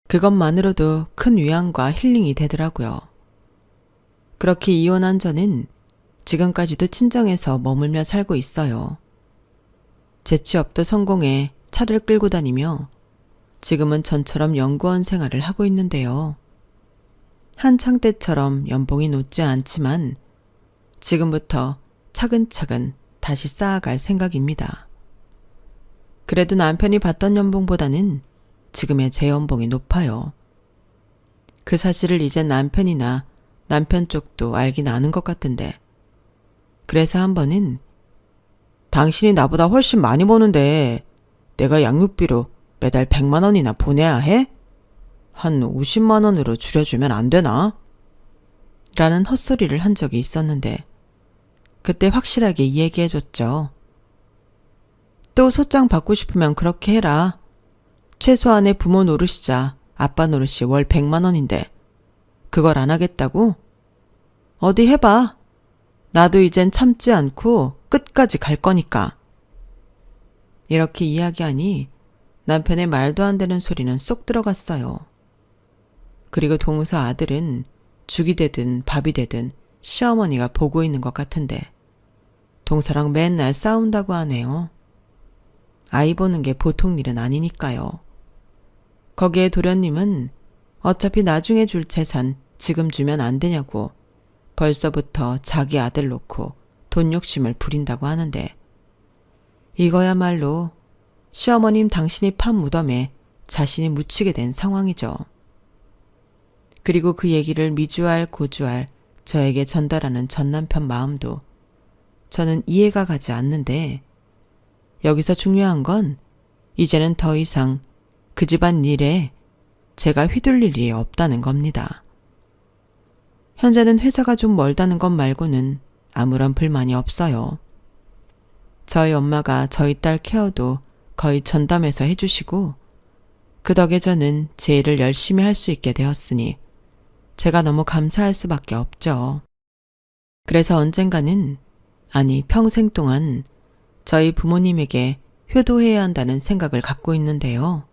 그것만으로도 큰 위안과 힐링이 되더라고요. 그렇게 이혼한 저는 지금까지도 친정에서 머물며 살고 있어요. 제 취업도 성공해 차를 끌고 다니며 지금은 전처럼 연구원 생활을 하고 있는데요. 한창 때처럼 연봉이 높지 않지만 지금부터 차근차근 다시 쌓아갈 생각입니다. 그래도 남편이 받던 연봉보다는 지금의 제 연봉이 높아요. 그 사실을 이제 남편이나 남편 쪽도 알긴 아는 것 같은데 그래서 한 번은 당신이 나보다 훨씬 많이 버는데 내가 양육비로 매달 100만 원이나 보내야 해? 한 50만 원으로 줄여주면 안 되나? 라는 헛소리를 한 적이 있었는데 그때 확실하게 얘기해줬죠. 또 소장 받고 싶으면 그렇게 해라. 최소한의 부모 노릇이자 아빠 노릇이 월 100만 원인데 그걸 안 하겠다고? 어디 해봐. 나도 이젠 참지 않고 끝까지 갈 거니까. 이렇게 이야기하니 남편의 말도 안 되는 소리는 쏙 들어갔어요. 그리고 동서 아들은 죽이 되든 밥이 되든 시어머니가 보고 있는 것 같은데 동서랑 맨날 싸운다고 하네요. 아이 보는 게 보통 일은 아니니까요. 거기에 도련님은 어차피 나중에 줄 재산 지금 주면 안 되냐고 벌써부터 자기 아들 놓고 돈 욕심을 부린다고 하는데 이거야말로 시어머님 당신이 판 무덤에 자신이 묻히게 된 상황이죠. 그리고 그 얘기를 미주알 고주알 저에게 전달하는 전남편 마음도 저는 이해가 가지 않는데 여기서 중요한 건 이제는 더 이상 그 집안 일에 제가 휘둘릴 일이 없다는 겁니다. 현재는 회사가 좀 멀다는 것 말고는 아무런 불만이 없어요. 저희 엄마가 저희 딸 케어도 거의 전담해서 해주시고 그 덕에 저는 제 일을 열심히 할 수 있게 되었으니 제가 너무 감사할 수밖에 없죠. 그래서 언젠가는, 아니 평생 동안 저희 부모님에게 효도해야 한다는 생각을 갖고 있는데요.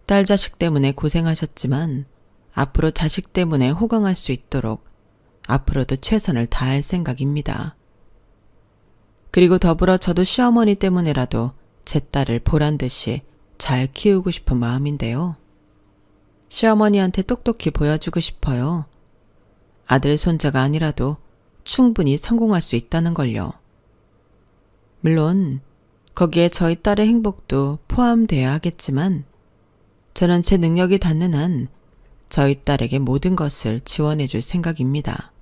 딸 자식 때문에 고생하셨지만 앞으로 자식 때문에 호강할 수 있도록 앞으로도 최선을 다할 생각입니다. 그리고 더불어 저도 시어머니 때문에라도 제 딸을 보란 듯이 잘 키우고 싶은 마음인데요. 시어머니한테 똑똑히 보여주고 싶어요. 아들 손자가 아니라도 충분히 성공할 수 있다는 걸요. 물론 거기에 저희 딸의 행복도 포함되어야 하겠지만 저는 제 능력이 닿는 한 저희 딸에게 모든 것을 지원해 줄 생각입니다.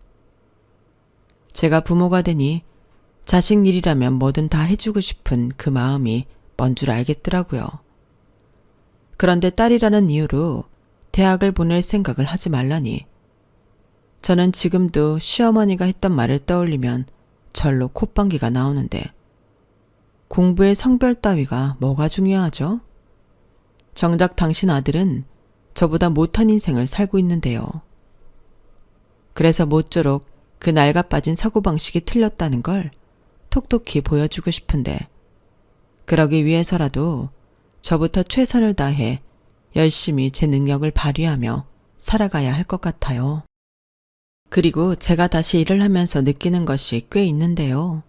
제가 부모가 되니 자식 일이라면 뭐든 다 해주고 싶은 그 마음이 뭔 줄 알겠더라고요. 그런데 딸이라는 이유로 대학을 보낼 생각을 하지 말라니. 저는 지금도 시어머니가 했던 말을 떠올리면 절로 콧방귀가 나오는데 공부의 성별 따위가 뭐가 중요하죠? 정작 당신 아들은 저보다 못한 인생을 살고 있는데요. 그래서 모쪼록 그 낡아빠진 사고방식이 틀렸다는 걸 톡톡히 보여주고 싶은데 그러기 위해서라도 저부터 최선을 다해 열심히 제 능력을 발휘하며 살아가야 할 것 같아요. 그리고 제가 다시 일을 하면서 느끼는 것이 꽤 있는데요.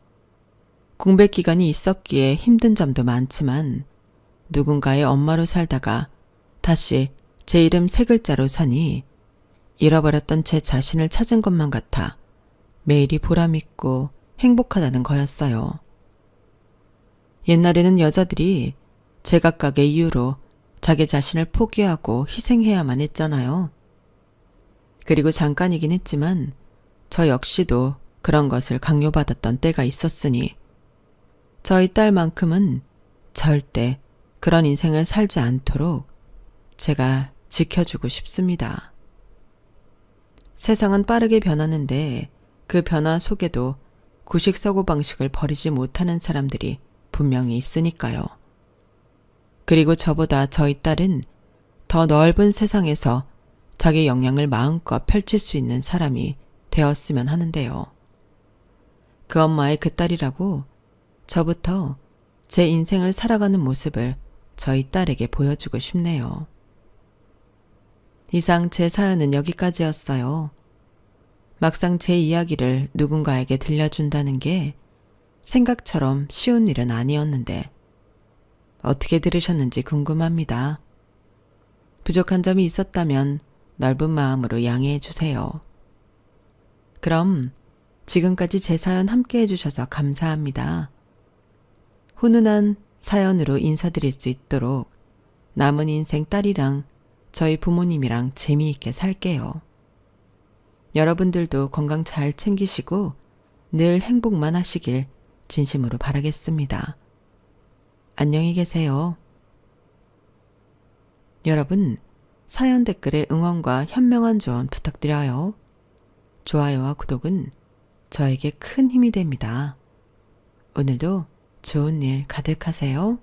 공백 기간이 있었기에 힘든 점도 많지만 누군가의 엄마로 살다가 다시 제 이름 세 글자로 사니 잃어버렸던 제 자신을 찾은 것만 같아 매일이 보람있고 행복하다는 거였어요. 옛날에는 여자들이 제각각의 이유로 자기 자신을 포기하고 희생해야만 했잖아요. 그리고 잠깐이긴 했지만 저 역시도 그런 것을 강요받았던 때가 있었으니 저희 딸만큼은 절대 그런 인생을 살지 않도록 제가 지켜주고 싶습니다. 세상은 빠르게 변하는데 그 변화 속에도 구식 사고방식을 버리지 못하는 사람들이 분명히 있으니까요. 그리고 저보다 저희 딸은 더 넓은 세상에서 자기 역량을 마음껏 펼칠 수 있는 사람이 되었으면 하는데요. 그 엄마의 그 딸이라고 저부터 제 인생을 살아가는 모습을 저희 딸에게 보여주고 싶네요. 이상 제 사연은 여기까지였어요. 막상 제 이야기를 누군가에게 들려준다는 게 생각처럼 쉬운 일은 아니었는데 어떻게 들으셨는지 궁금합니다. 부족한 점이 있었다면 넓은 마음으로 양해해 주세요. 그럼 지금까지 제 사연 함께 해주셔서 감사합니다. 훈훈한 사연으로 인사드릴 수 있도록 남은 인생 딸이랑 저희 부모님이랑 재미있게 살게요. 여러분들도 건강 잘 챙기시고 늘 행복만 하시길 진심으로 바라겠습니다. 안녕히 계세요. 여러분, 사연 댓글에 응원과 현명한 조언 부탁드려요. 좋아요와 구독은 저에게 큰 힘이 됩니다. 오늘도 좋은 일 가득하세요.